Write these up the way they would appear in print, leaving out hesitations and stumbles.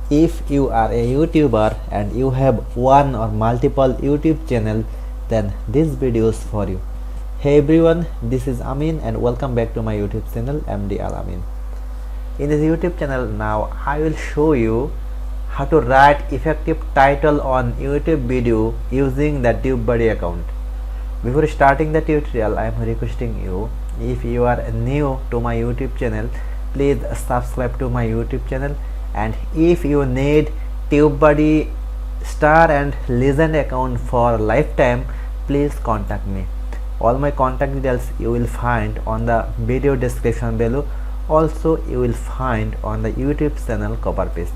If you are a YouTuber and you have one or multiple YouTube channel, then this video is for you. Hey everyone, this is Amin and welcome back to my YouTube channel MD Al Amin. In this YouTube channel now I will show you how to write effective title on YouTube video using the TubeBuddy account. Before starting the tutorial, I am requesting you, if you are new to my YouTube channel, please subscribe to my YouTube channel, and if you need TubeBuddy star and legend account for lifetime, please contact me. All my contact details you will find on the video description below. Also you will find on the YouTube channel cover page.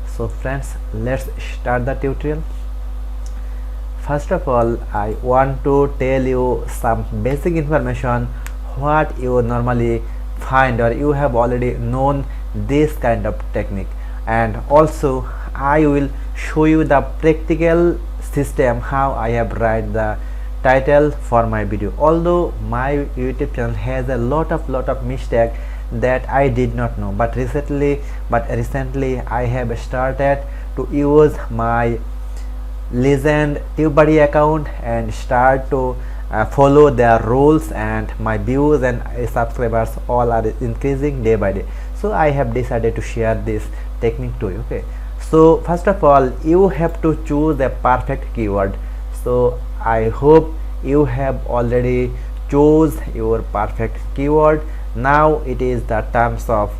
So friends, let's start the tutorial. First of all, I want to tell you some basic information what you normally find or you have already known this kind of technique, and also I will show you the practical system how I have write the title for my video. Although my YouTube channel has a lot of mistake that I did not know, but recently I have started to use my legend TubeBuddy account and start to follow their rules, and my views and subscribers all are increasing day by day. So I have decided to share this technique to you. Okay, so first of all you have to choose a perfect keyword. So I hope you have already chose your perfect keyword. Now it is the terms of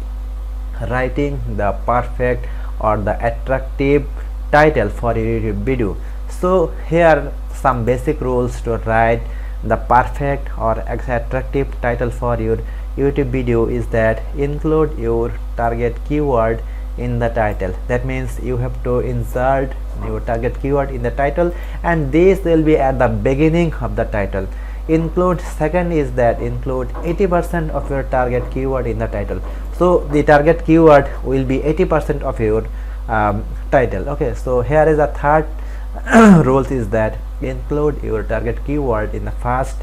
writing the perfect or the attractive title for your YouTube video. So here some basic rules to write the perfect or attractive title for your YouTube video is that include your target keyword in the title. That means you have to insert your target keyword in the title, and this will be at the beginning of the title. Include, second is that include 80% of your target keyword in the title. So the target keyword will be 80% of your title. Okay, so here is a third rules is that include your target keyword in the first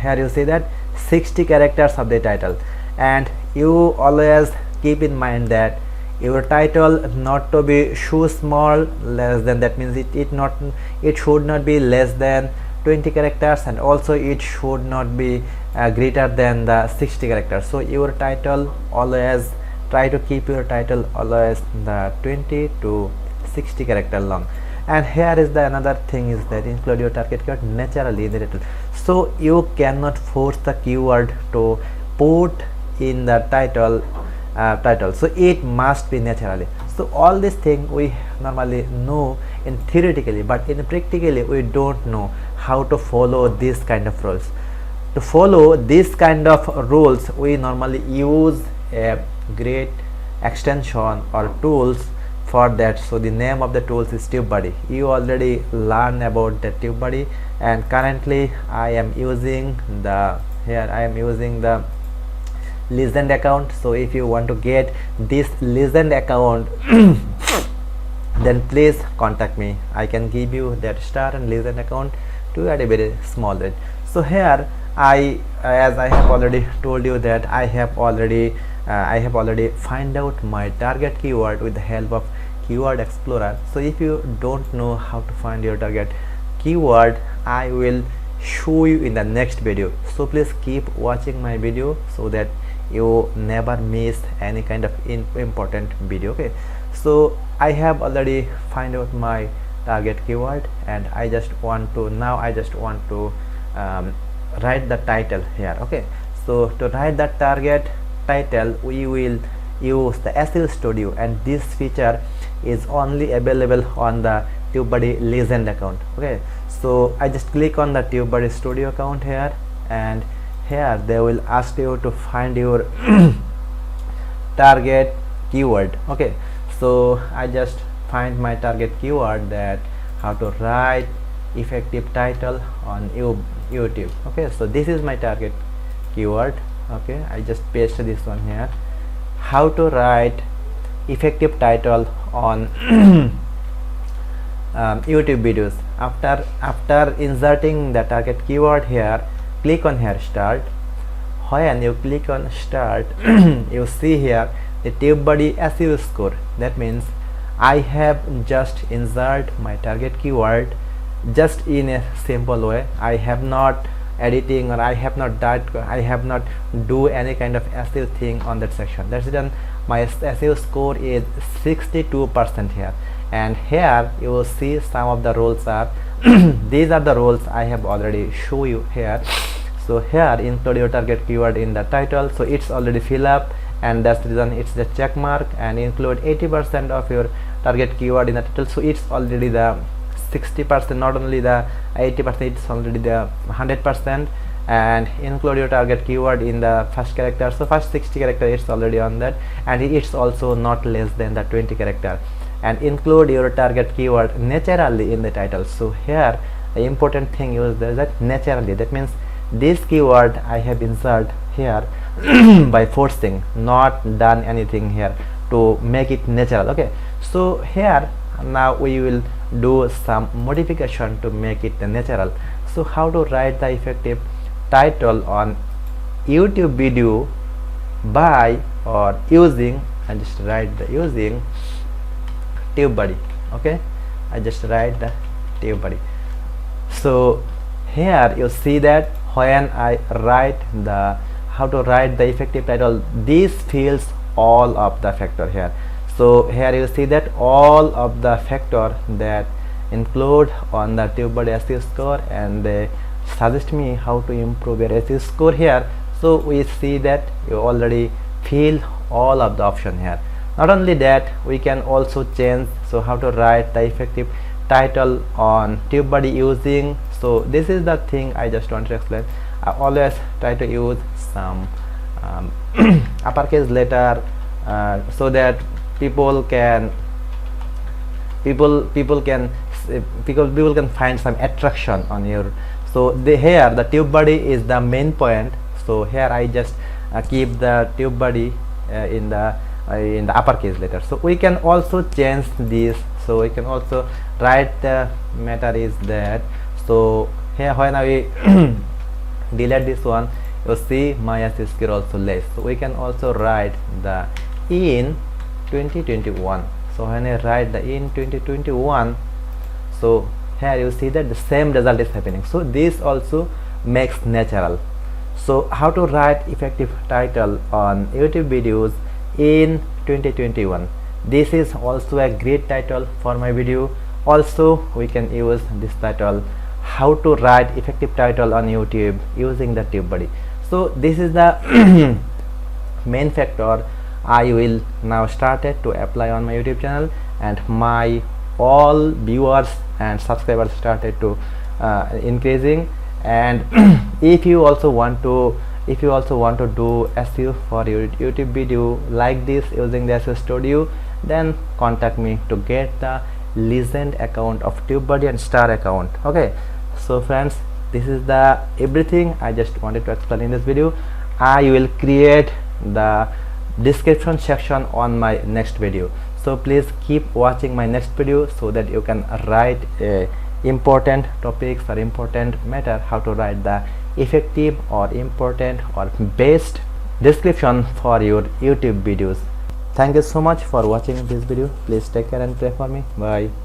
here you see that 60 characters of the title, and you always keep in mind that your title not to be too small, less than, that means it should not be less than 20 characters, and also it should not be greater than the 60 characters. So your title, always try to keep your title always the 20 to 60 character long. And here is the another thing is that include your target keyword naturally in the title. So you cannot force the keyword to put in the title, so it must be naturally. So all these things we normally know in theoretically, but in practically we don't know how to follow this kind of rules. To follow this kind of rules, we normally use a great extension or tools for that. So the name of the tools is TubeBuddy. You already learn about the TubeBuddy, and currently I am using the legend account. So if you want to get this legend account then please contact me. I can give you that star and legend account to at a very small rate. So here as I have already told you that I have already find out my target keyword with the help of Keyword Explorer. So if you don't know how to find your target keyword, I will show you in the next video. So please keep watching my video so that you never miss any kind of important video. Okay, so I have already find out my target keyword, and I just want to write the title here. Okay, so to write the target title we will use the SEO Studio, and this feature is only available on the TubeBuddy legend account. Okay, so I just click on the TubeBuddy Studio account here, and here they will ask you to find your target keyword. Okay, so I just find my target keyword, that how to write effective title on YouTube. Okay, so this is my target keyword. Okay, I just paste this one here, how to write effective title on YouTube videos. After inserting the target keyword here, click on here start. When you click on start you see here the TubeBuddy SEO score. That means I have just insert my target keyword just in a simple way. I have not editing, or I have not do any kind of SEO thing on that section. That's it. My SEO score is 62% here, and here you will see some of the roles are these are the roles I have already show you here. So here include your target keyword in the title, so it's already fill up, and that's the reason it's the check mark. And include 80% of your target keyword in the title, so it's already the 60%, not only the 80%, it's already the 100%. And include your target keyword in the first character, so first 60 character it's already on that, and it's also not less than the 20 character. And include your target keyword naturally in the title. So here the important thing is that naturally, that means this keyword I have insert here by forcing, not done anything here to make it natural. Okay, so here now we will do some modification to make it natural. So how to write the effective title on YouTube video by or using, I just write the using TubeBuddy. Okay, I just write the TubeBuddy. So here you see that when I write the how to write the effective title, this fills all of the factor here. So here you see that all of the factor that include on the TubeBuddy SEO score, and they suggest me how to improve your SEO score here. So we see that you already fill all of the option here. Not only that, we can also change, so how to write the effective title on TubeBuddy using, so this is the thing I just want to explain. I always try to use some uppercase letter so that people can find some attraction on your. So here the TubeBuddy is the main point, so here I just keep the TubeBuddy in the uppercase letter. So we can also change this, so we can also write the matter is that. So here when I delete this one, you see my SEO score also less, so we can also write the in 2021. So when I write the in 2021, so here you see that the same result is happening. So this also makes natural. So how to write effective title on YouTube videos in 2021, this is also a great title for my video. Also we can use this title, how to write effective title on YouTube using the TubeBuddy. So this is the main factor I will now started to apply on my YouTube channel, and my all viewers and subscribers started to increasing. And if you also want to do SEO for your YouTube video like this using the SEO Studio, then contact me to get the legend account of TubeBuddy and star account. Okay, so friends, this is the everything I just wanted to explain in this video. I will create the description section on my next video, so please keep watching my next video so that you can write important topics or important matter, how to write the effective or important or best description for your YouTube videos. Thank you so much for watching this video. Please take care and pray for me. Bye.